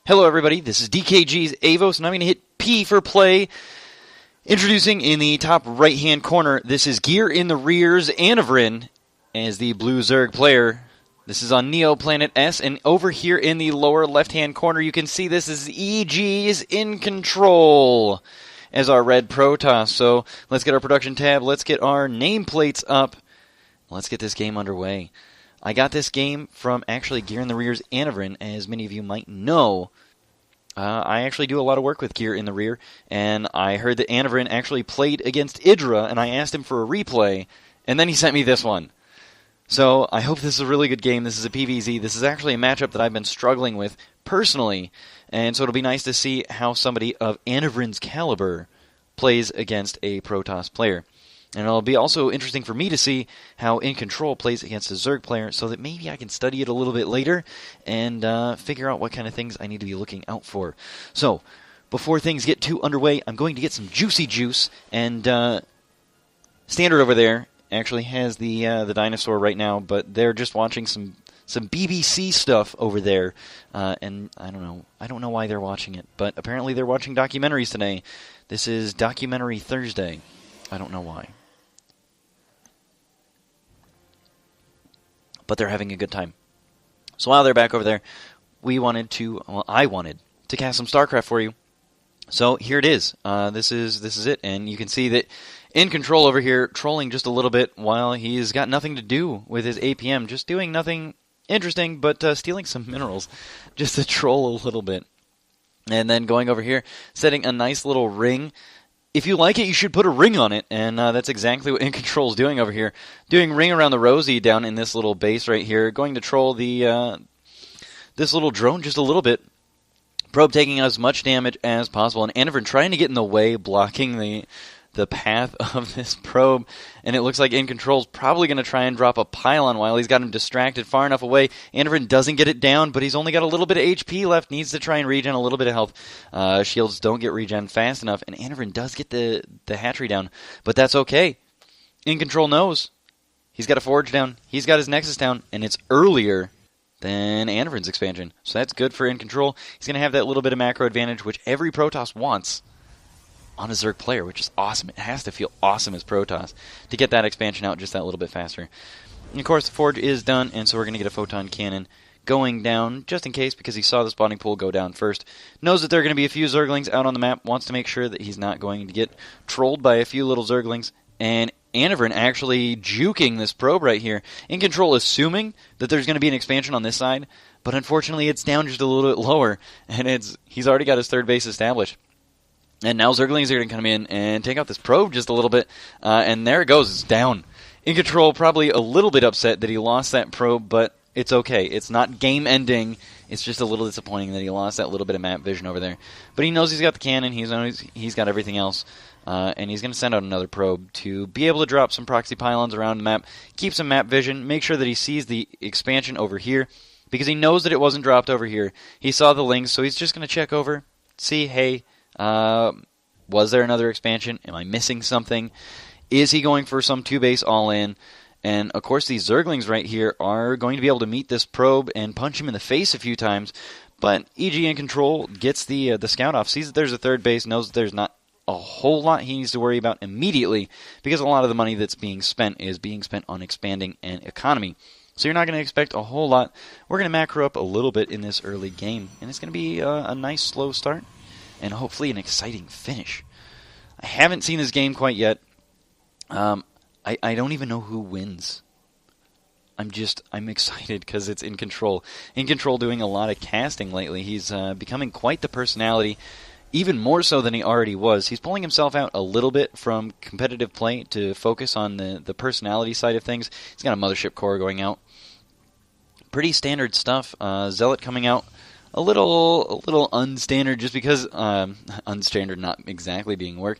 Hello everybody, this is DKG's Avos, and I'm going to hit P for play. Introducing in the top right-hand corner, this is GearintheRear's Anavrin as the blue Zerg player. This is on Neo Planet S, and over here in the lower left-hand corner, you can see this is EGiNcontrol as our red Protoss. So let's get our production tab, let's get our nameplates up, let's get this game underway. I got this game from actually GearintheRear's Anavrin, as many of you might know. I actually do a lot of work with GearintheRear, and I heard that Anavrin actually played against Idra, and I asked him for a replay, and then he sent me this one. So I hope this is a really good game. This is a PvZ. This is actually a matchup that I've been struggling with personally, and so it'll be nice to see how somebody of Anavrin's caliber plays against a Protoss player. And it'll be also interesting for me to see how EGiNcontrol plays against a Zerg player, so that maybe I can study it a little bit later and figure out what kind of things I need to be looking out for. So, before things get too underway, I'm going to get some juicy juice, and Standard over there actually has the dinosaur right now, but they're just watching some BBC stuff over there, and I don't know why they're watching it, but apparently they're watching documentaries today. This is Documentary Thursday. I don't know why. But they're having a good time. So while they're back over there, I wanted to cast some StarCraft for you. So here it is. This is it, and you can see that EGiNcontrol over here trolling just a little bit while he's got nothing to do with his APM, just doing nothing interesting, but stealing some minerals, just to troll a little bit. And then going over here, setting a nice little ring. If you like it, you should put a ring on it, and that's exactly what EGiNcontrol is doing over here. Doing ring around the rosy down in this little base right here. Going to troll the this little drone just a little bit. Probe taking as much damage as possible, and Anavrin trying to get in the way, blocking the path of this probe, and it looks like EGiNcontrol's probably going to try and drop a pylon while he's got him distracted far enough away. Anavrin doesn't get it down, but he's only got a little bit of HP left, needs to try and regen a little bit of health. Shields don't get regen fast enough, and Anavrin does get the hatchery down, but that's okay. EGiNcontrol knows. He's got a forge down, he's got his nexus down, and it's earlier than Anavrin's expansion, so that's good for EGiNcontrol. He's going to have that little bit of macro advantage, which every Protoss wants on a Zerg player, which is awesome. It has to feel awesome as Protoss to get that expansion out just that little bit faster. And of course, the Forge is done, and so we're going to get a Photon Cannon going down, just in case, because he saw the spawning pool go down first. Knows that there are going to be a few Zerglings out on the map, wants to make sure that he's not going to get trolled by a few little Zerglings, and Anavrin actually juking this probe right here. EGiNcontrol assuming that there's going to be an expansion on this side, but unfortunately it's down just a little bit lower, and he's already got his third base established. And now Zerglings are going to come in and take out this probe just a little bit. And there it goes. It's down. EGiNcontrol probably a little bit upset that he lost that probe, but it's okay. It's not game-ending. It's just a little disappointing that he lost that little bit of map vision over there. But he knows he's got the cannon. He's got everything else. And he's going to send out another probe to be able to drop some proxy pylons around the map, keep some map vision, make sure that he sees the expansion over here, because he knows that it wasn't dropped over here. He saw the links, so he's just going to check over, see, hey, was there another expansion? Am I missing something? Is he going for some 2-base all-in? And, of course, these Zerglings right here are going to be able to meet this probe and punch him in the face a few times. But EGiNcontrol gets the scout off, sees that there's a third base, knows that there's not a whole lot he needs to worry about immediately, because a lot of the money that's being spent is being spent on expanding an economy. So you're not going to expect a whole lot. We're going to macro up a little bit in this early game, and it's going to be a nice slow start and hopefully an exciting finish. I haven't seen this game quite yet. I don't even know who wins. I'm excited because it's EGiNcontrol. EGiNcontrol doing a lot of casting lately. He's becoming quite the personality, even more so than he already was. He's pulling himself out a little bit from competitive play to focus on the personality side of things. He's got a Mothership Core going out. Pretty standard stuff. Zealot coming out. A little unstandard, just because unstandard not exactly being work,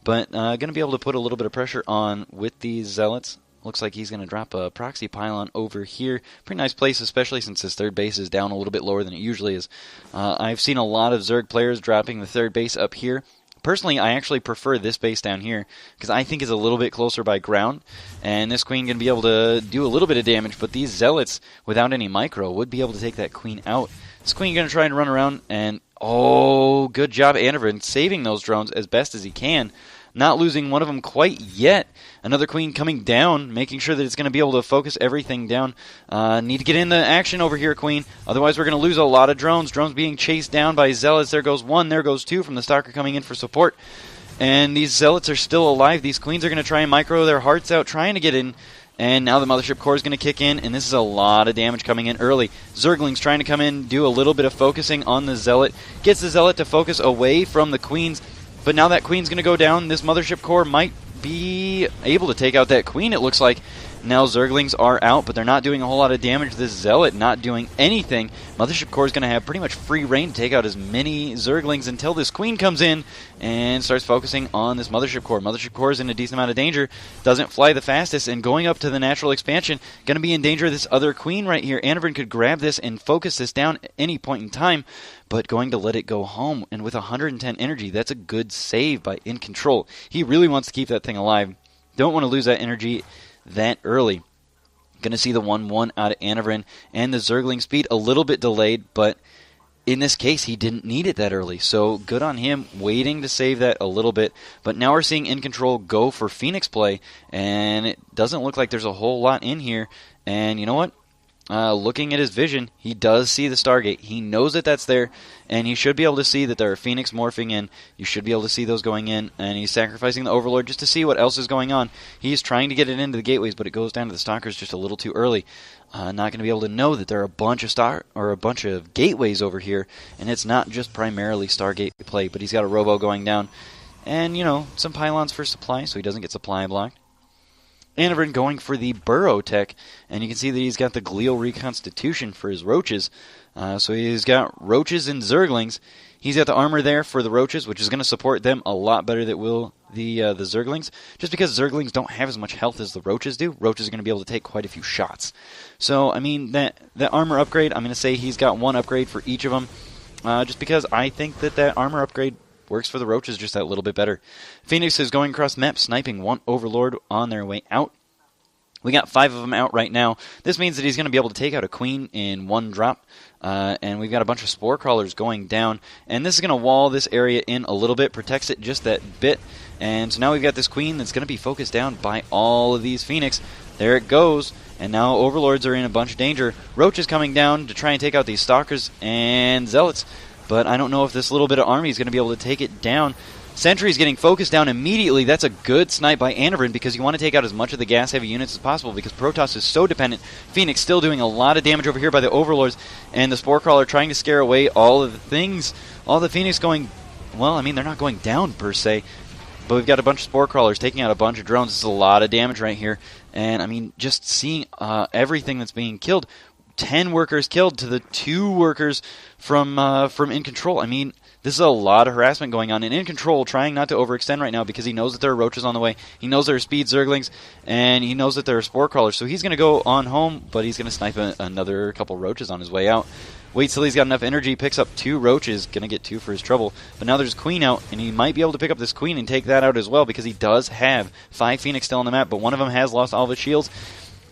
but going to be able to put a little bit of pressure on with these Zealots. Looks like he's going to drop a proxy pylon over here. Pretty nice place, especially since his third base is down a little bit lower than it usually is. I've seen a lot of Zerg players dropping the third base up here Personally, I actually prefer this base down here because I think it's a little bit closer by ground, and this queen going to be able to do a little bit of damage, but these zealots, without any micro, would be able to take that queen out. This queen going to try and run around, and oh, good job, Anavrin, saving those drones as best as he can. Not losing one of them quite yet. Another queen coming down, making sure that it's going to be able to focus everything down. Need to get in the action over here, queen. Otherwise, we're going to lose a lot of drones. Drones being chased down by zealots. There goes one. There goes two from the stalker coming in for support. And these zealots are still alive. These queens are going to try and micro their hearts out, trying to get in. And now the mothership core is going to kick in, and this is a lot of damage coming in early. Zergling's trying to come in, do a little bit of focusing on the zealot. Gets the zealot to focus away from the queens. But now that queen's going to go down. This mothership core might be able to take out that queen, it looks like. Now Zerglings are out, but they're not doing a whole lot of damage. This zealot not doing anything. Mothership core is going to have pretty much free reign to take out as many Zerglings until this queen comes in and starts focusing on this mothership core. Mothership core is in a decent amount of danger. Doesn't fly the fastest, and going up to the natural expansion, going to be in danger of this other queen right here. Anavrin could grab this and focus this down at any point in time, but going to let it go home. And with 110 energy, that's a good save by EGiNcontrol. He really wants to keep that thing alive. Don't want to lose that energy that early. Going to see the 1-1 out of Anavrin, and the Zergling speed a little bit delayed, but in this case he didn't need it that early, so good on him waiting to save that a little bit. But now we're seeing EGiNcontrol go for Phoenix play, and it doesn't look like there's a whole lot in here. And you know what? Looking at his vision, he does see the Stargate. He knows that that's there, and he should be able to see that there are Phoenix morphing in. You should be able to see those going in, and he's sacrificing the Overlord just to see what else is going on. He's trying to get it into the gateways, but it goes down to the Stalkers just a little too early. Not going to be able to know that there are a bunch of gateways over here, and it's not just primarily Stargate play. But he's got a Robo going down, and you know, some pylons for supply, so he doesn't get supply blocked. Anavrin going for the Burrow tech, and you can see that he's got the Glial Reconstitution for his Roaches. So he's got Roaches and Zerglings. He's got the armor there for the Roaches, which is going to support them a lot better than will the Zerglings. Just because Zerglings don't have as much health as the Roaches do, Roaches are going to be able to take quite a few shots. So, I mean, that armor upgrade, I'm going to say he's got one upgrade for each of them, just because I think that armor upgrade works for the Roaches just that little bit better. Phoenix is going across the map, sniping one Overlord on their way out. We got 5 of them out right now. This means that he's going to be able to take out a queen in one drop. And we've got a bunch of Spore Crawlers going down. And this is going to wall this area in a little bit, protects it just that bit. And so now we've got this queen that's going to be focused down by all of these Phoenix. There it goes. And now Overlords are in a bunch of danger. Roach is coming down to try and take out these Stalkers and Zealots. But I don't know if this little bit of army is going to be able to take it down. Sentry's getting focused down immediately. That's a good snipe by Anavrin because you want to take out as much of the gas-heavy units as possible because Protoss is so dependent. Phoenix still doing a lot of damage over here by the Overlords, and the Spore Crawler trying to scare away all of the things. All the Phoenix going, well, I mean, they're not going down per se, but we've got a bunch of Spore Crawlers taking out a bunch of drones. This is a lot of damage right here, and I mean, just seeing everything that's being killed. 10 workers killed to the 2 workers from EGiNcontrol. I mean, this is a lot of harassment going on. And EGiNcontrol trying not to overextend right now because he knows that there are Roaches on the way. He knows there are Speed Zerglings, and he knows that there are Spore Crawlers. So he's going to go on home, but he's going to snipe another couple Roaches on his way out. Waits till he's got enough energy, picks up 2 Roaches, going to get 2 for his trouble. But now there's Queen out, and he might be able to pick up this Queen and take that out as well because he does have 5 Phoenix still on the map, but one of them has lost all of his shields.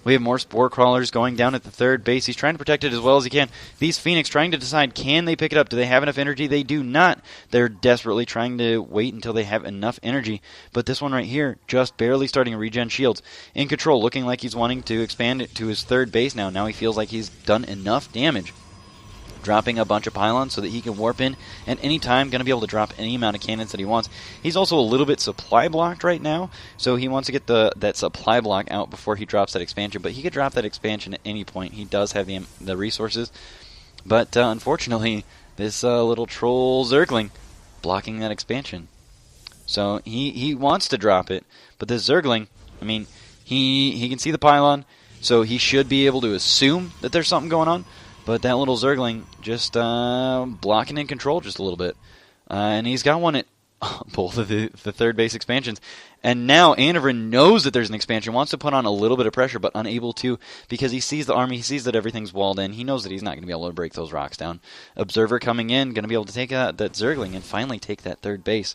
We have more Spore Crawlers going down at the 3rd base. He's trying to protect it as well as he can. These Phoenix trying to decide, can they pick it up? Do they have enough energy? They do not. They're desperately trying to wait until they have enough energy. But this one right here, just barely starting to regen shields. EGiNcontrol looking like he's wanting to expand it to his 3rd base now. Now he feels like he's done enough damage. Dropping a bunch of pylons so that he can warp in at any time, going to be able to drop any amount of cannons that he wants. He's also a little bit supply blocked right now, so he wants to get that supply block out before he drops that expansion, but he could drop that expansion at any point. He does have the resources, but unfortunately, this little troll Zergling blocking that expansion. So he wants to drop it, but this Zergling, I mean, he can see the pylon, so he should be able to assume that there's something going on. But that little Zergling just blocking EGiNcontrol just a little bit. And he's got one at both of the 3rd base expansions. And now Anavrin knows that there's an expansion, wants to put on a little bit of pressure, but unable to because he sees the army, he sees that everything's walled in. He knows that he's not going to be able to break those rocks down. Observer coming in, going to be able to take that Zergling and finally take that 3rd base.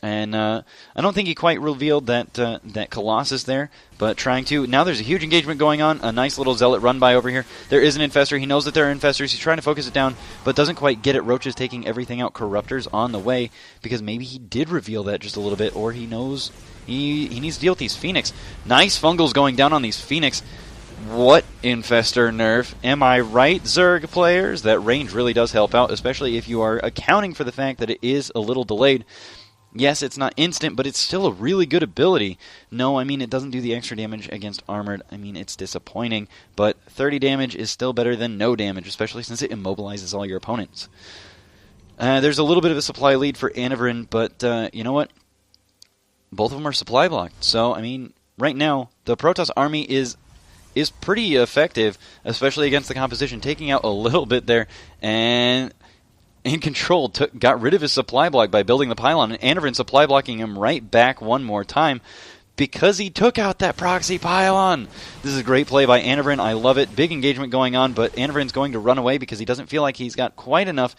And I don't think he quite revealed that that Colossus there, but trying to. Now there's a huge engagement going on. A nice little Zealot run by over here. There is an Infestor. He knows that there are Infestors. He's trying to focus it down, but doesn't quite get it. Roach is taking everything out. Corruptors on the way, because maybe he did reveal that just a little bit, or he knows he needs to deal with these Phoenix. Nice Fungals going down on these Phoenix. What Infestor nerf. Am I right, Zerg players? That range really does help out, especially if you are accounting for the fact that it is a little delayed. Yes, it's not instant, but it's still a really good ability. No, I mean, it doesn't do the extra damage against armored. I mean, it's disappointing, but 30 damage is still better than no damage, especially since it immobilizes all your opponents. There's a little bit of a supply lead for Anavrin, but you know what? Both of them are supply blocked. So, I mean, right now, the Protoss army is pretty effective, especially against the composition, taking out a little bit there, and GinControl got rid of his supply block by building the pylon, and Anavrin supply blocking him right back one more time because he took out that proxy pylon. This is a great play by Anavrin. I love it. Big engagement going on, but Anavrin's going to run away because he doesn't feel like he's got quite enough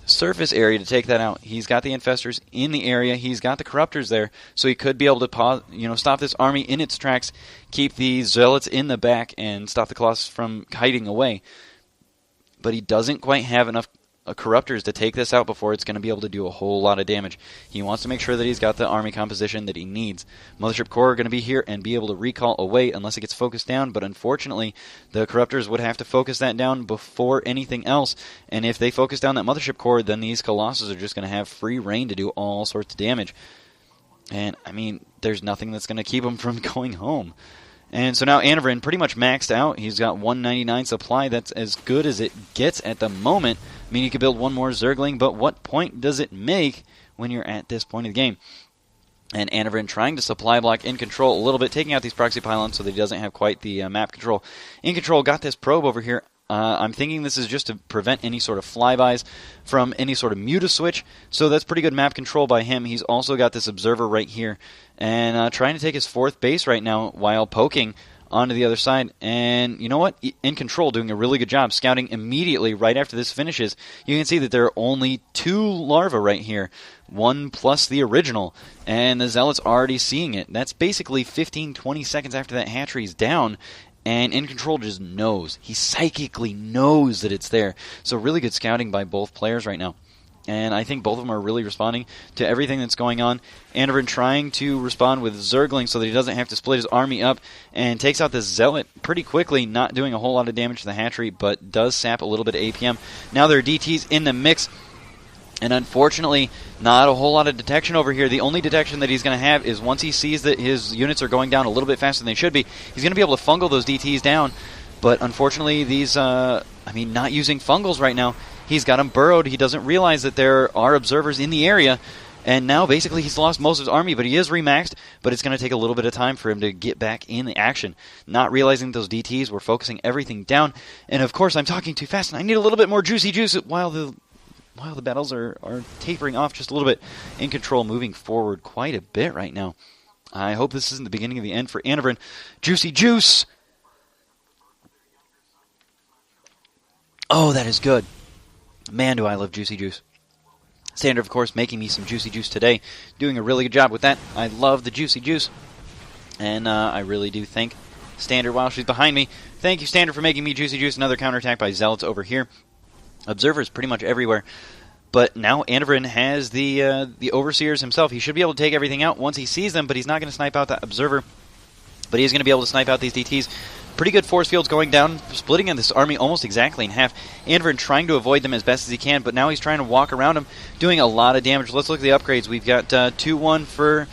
surface area to take that out. He's got the Infestors in the area. He's got the Corruptors there, so he could be able to pause, stop this army in its tracks, keep the Zealots in the back, and stop the Colossus from hiding away. But he doesn't quite have enough Corruptors to take this out before it's going to be able to do a whole lot of damage. He wants to make sure that he's got the army composition that he needs. Mothership Core are going to be here and be able to recall away unless it gets focused down, but unfortunately the Corruptors would have to focus that down before anything else, and if they focus down that Mothership Core, then these Colossus are just going to have free reign to do all sorts of damage. And, I mean, there's nothing that's going to keep him from going home. And so now Anavrin pretty much maxed out. He's got 199 supply. That's as good as it gets at the moment. I mean, you could build one more Zergling, but what point does it make when you're at this point of the game? And Anavrin trying to supply block GinControl a little bit, taking out these proxy pylons so that he doesn't have quite the map control. GinControl got this probe over here. I'm thinking this is just to prevent any sort of flybys from any sort of muta-switch, so that's pretty good map control by him. He's also got this observer right here, and trying to take his fourth base right now while poking onto the other side. And you know what? GinControl doing a really good job scouting immediately right after this finishes. You can see that there are only 2 larvae right here, 1 plus the original, and the Zealot's already seeing it. That's basically 15-20 seconds after that hatchery's down. And GinControl just knows. He psychically knows that it's there. So really good scouting by both players right now. And I think both of them are really responding to everything that's going on. Anavrin trying to respond with Zergling so that he doesn't have to split his army up, and takes out this Zealot pretty quickly, not doing a whole lot of damage to the hatchery, but does sap a little bit of APM. Now there are DTs in the mix. And unfortunately, not a whole lot of detection over here. The only detection that he's going to have is once he sees that his units are going down a little bit faster than they should be, he's going to be able to fungal those DTs down. But unfortunately, these, not using fungals right now, he's got them burrowed. He doesn't realize that there are observers in the area. And now, basically, he's lost most of his army, but he is remaxed. But it's going to take a little bit of time for him to get back in the action. Not realizing those DTs were focusing everything down. And, of course, I'm talking too fast, and I need a little bit more juicy juice while the battles are tapering off just a little bit. GinControl moving forward quite a bit right now. I hope this isn't the beginning of the end for Anavrin. Juicy juice! Oh, that is good. Man, do I love juicy juice. Standard, of course, making me some juicy juice today. Doing a really good job with that. I love the juicy juice. And I really do thank Standard while she's behind me. Thank you, Standard, for making me juicy juice. Another counterattack by Zealots over here. Observers pretty much everywhere, but now Anavrin has the Overseers himself. He should be able to take everything out once he sees them, but he's not going to snipe out that Observer. But he's going to be able to snipe out these DTs. Pretty good force fields going down, splitting in this army almost exactly in half. Anavrin trying to avoid them as best as he can, but now he's trying to walk around them, doing a lot of damage. Let's look at the upgrades. We've got 2-1 for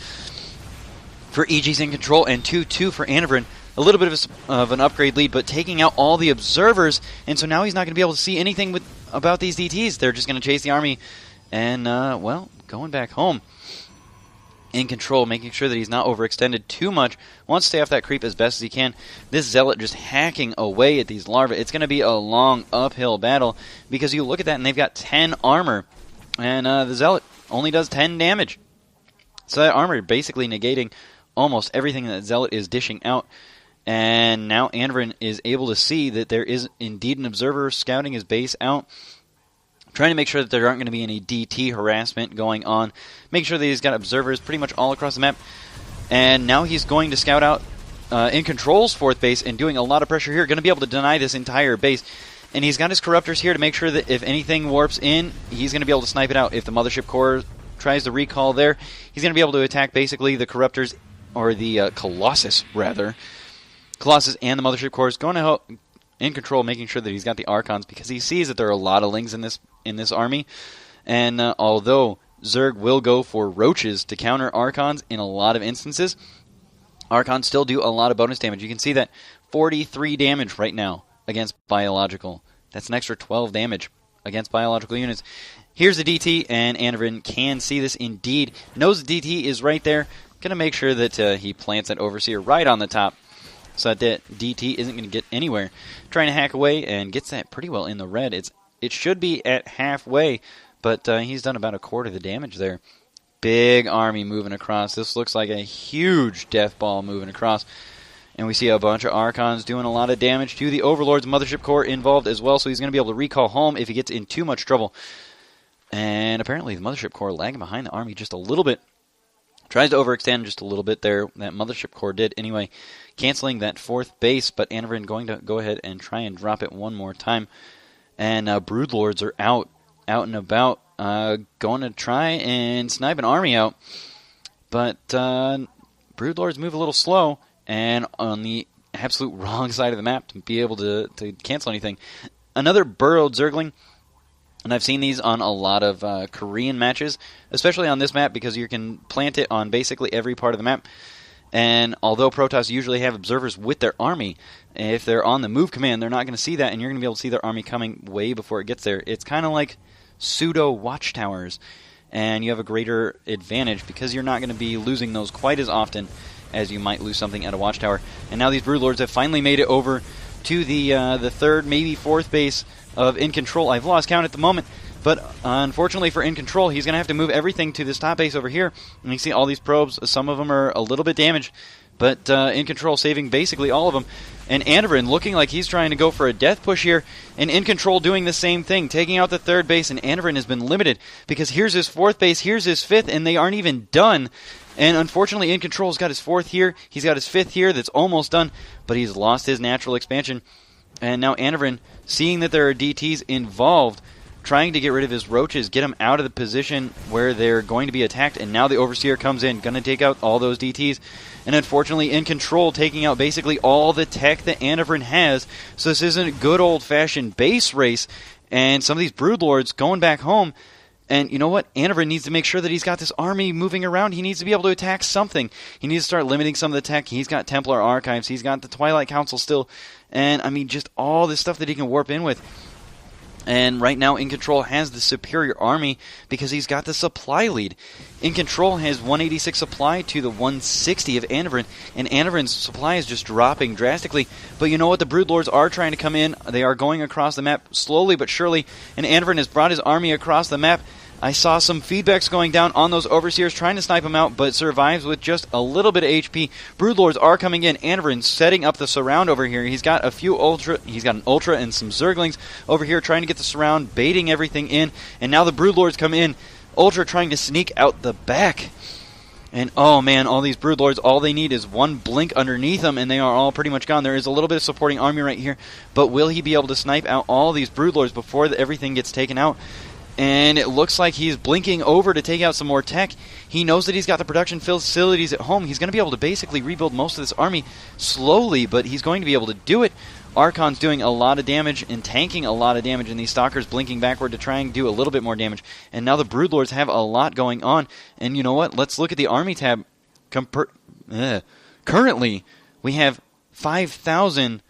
EGiNcontrol and 2-2 for Anavrin. A little bit of an upgrade lead, but taking out all the observers, and so now he's not going to be able to see anything about these DTs. They're just going to chase the army, and, going back home. GinControl, making sure that he's not overextended too much. Wants to stay off that creep as best as he can. This Zealot just hacking away at these larvae. It's going to be a long uphill battle, because you look at that, and they've got 10 armor, and the Zealot only does 10 damage. So that armor basically negating almost everything that Zealot is dishing out. And now Anavrin is able to see that there is indeed an observer scouting his base out. trying to make sure that there aren't going to be any DT harassment going on. Make sure that he's got observers pretty much all across the map. And now he's going to scout out EGiNcontrol's 4th base and doing a lot of pressure here. Going to be able to deny this entire base. And he's got his Corruptors here to make sure that if anything warps in, he's going to be able to snipe it out. If the Mothership Core tries to recall there, he's going to be able to attack basically the Corruptors, or the Colossus, rather. Colossus and the Mothership Core is going to help EGiNcontrol, making sure that he's got the Archons, because he sees that there are a lot of Lings in this army. And although Zerg will go for Roaches to counter Archons in a lot of instances, Archons still do a lot of bonus damage. You can see that 43 damage right now against biological. That's an extra 12 damage against biological units. Here's the DT, and Anavrin can see this indeed. Knows the DT is right there. Going to make sure that he plants that Overseer right on the top, so that DT isn't going to get anywhere. Trying to hack away, and gets that pretty well in the red. It should be at halfway, but he's done about a quarter of the damage there. Big army moving across. This looks like a huge death ball moving across. And we see a bunch of Archons doing a lot of damage to the Overlord's Mothership Core involved as well, so he's going to be able to recall home if he gets in too much trouble. And apparently the Mothership Core lagging behind the army just a little bit. Tries to overextend just a little bit there. That Mothership Core did anyway, canceling that 4th base, but Anavrin going to go ahead and try and drop it one more time. And Broodlords are out and about, going to try and snipe an army out. But Broodlords move a little slow, and on the absolute wrong side of the map to be able to cancel anything. Another burrowed Zergling, and I've seen these on a lot of Korean matches, especially on this map, because you can plant it on basically every part of the map. And although Protoss usually have observers with their army, if they're on the move command, they're not going to see that, and you're going to be able to see their army coming way before it gets there. It's kind of like pseudo watchtowers, and you have a greater advantage because you're not going to be losing those quite as often as you might lose something at a watchtower. And now these Broodlords have finally made it over to the 3rd, maybe 4th base of EGiNcontrol. I've lost count at the moment, but unfortunately for EGiNcontrol, he's going to have to move everything to this top base over here. And you see all these probes, some of them are a little bit damaged, but EGiNcontrol saving basically all of them. And Anavrin looking like he's trying to go for a death push here, and EGiNcontrol doing the same thing, taking out the 3rd base, and Anavrin has been limited, because here's his 4th base, here's his 5th, and they aren't even done. And unfortunately, EGiNcontrol's got his 4th here, he's got his 5th here that's almost done, but he's lost his natural expansion. And now Anavrin, seeing that there are DTs involved, trying to get rid of his Roaches, get them out of the position where they're going to be attacked, and now the Overseer comes in, going to take out all those DTs. And unfortunately, EGiNcontrol taking out basically all the tech that Anavrin has, so this isn't a good old-fashioned base race, and some of these Broodlords going back home. And you know what? Anavrin needs to make sure that he's got this army moving around. He needs to be able to attack something. He needs to start limiting some of the tech. He's got Templar Archives. He's got the Twilight Council still. And, I mean, just all this stuff that he can warp in with. And right now, EGiNcontrol has the superior army because he's got the supply lead. EGiNcontrol has 186 supply to the 160 of Anavrin, and Anavrin's supply is just dropping drastically. But you know what? The Broodlords are trying to come in. They are going across the map slowly but surely, and Anavrin has brought his army across the map. I saw some feedbacks going down on those Overseers trying to snipe him out, but survives with just a little bit of HP. Broodlords are coming in. Anavrin setting up the surround over here. He's got a few Ultra. He's got an Ultra and some Zerglings over here trying to get the surround, baiting everything in. And now the Broodlords come in. Ultra trying to sneak out the back. And oh man, all these Broodlords, all they need is one blink underneath them, and they are all pretty much gone. There is a little bit of supporting army right here, but will he be able to snipe out all these Broodlords before everything gets taken out? And it looks like he's blinking over to take out some more tech. He knows that he's got the production facilities at home. He's going to be able to basically rebuild most of this army slowly, but he's going to be able to do it. Archon's doing a lot of damage and tanking a lot of damage, and these Stalkers blinking backward to try and do a little bit more damage. And now the Broodlords have a lot going on. And you know what? Let's look at the army tab. Currently, we have 5,000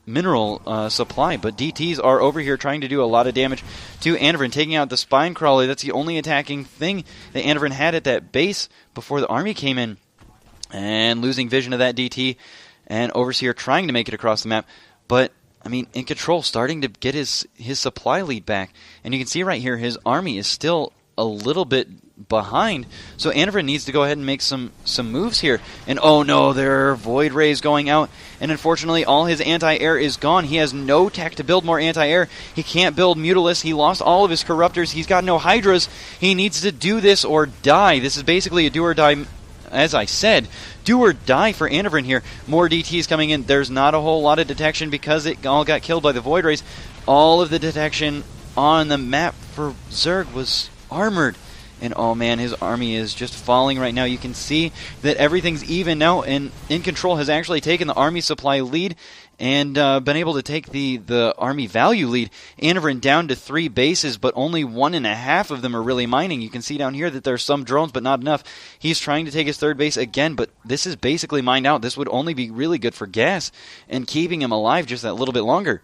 mineral supply, but DTs are over here trying to do a lot of damage to Anavrin, taking out the Spine Crawler. That's the only attacking thing that Anavrin had at that base before the army came in, and losing vision of that DT, and Overseer trying to make it across the map. But I mean, EGiNcontrol starting to get his supply lead back, and you can see right here his army is still a little bit behind. So Anavrin needs to go ahead and make some moves here. And oh no, there are Void Rays going out. And unfortunately, all his anti-air is gone. He has no tech to build more anti-air. He can't build Mutalisk. He lost all of his Corruptors. He's got no Hydras. He needs to do this or die. This is basically a do or die. As I said, do or die for Anavrin here. More DTs coming in. There's not a whole lot of detection because it all got killed by the Void Rays. All of the detection on the map for Zerg was armored. And oh man, his army is just falling right now. You can see that everything's even now, and GinControl has actually taken the army supply lead and been able to take the army value lead. Anavrin down to 3 bases, but only 1.5 of them are really mining. You can see down here that there's some drones, but not enough. He's trying to take his 3rd base again, but this is basically mined out. This would only be really good for gas and keeping him alive just that little bit longer.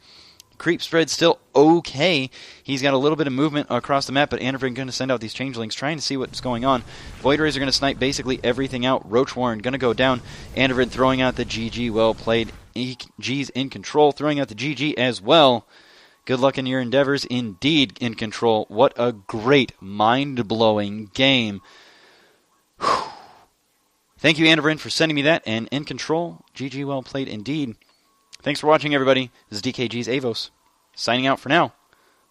Creep spread still okay. He's got a little bit of movement across the map, but Anavrin going to send out these changelings, trying to see what's going on. Void Rays are going to snipe basically everything out. Roach Warren going to go down. Anavrin throwing out the GG. Well played. G's in control, throwing out the GG as well. Good luck in your endeavors indeed, GinControl. What a great, mind-blowing game. Whew. Thank you, Anavrin, for sending me that, and GinControl, GG well played indeed. Thanks for watching, everybody. This is DKG's Avos, signing out for now.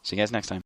See you guys next time.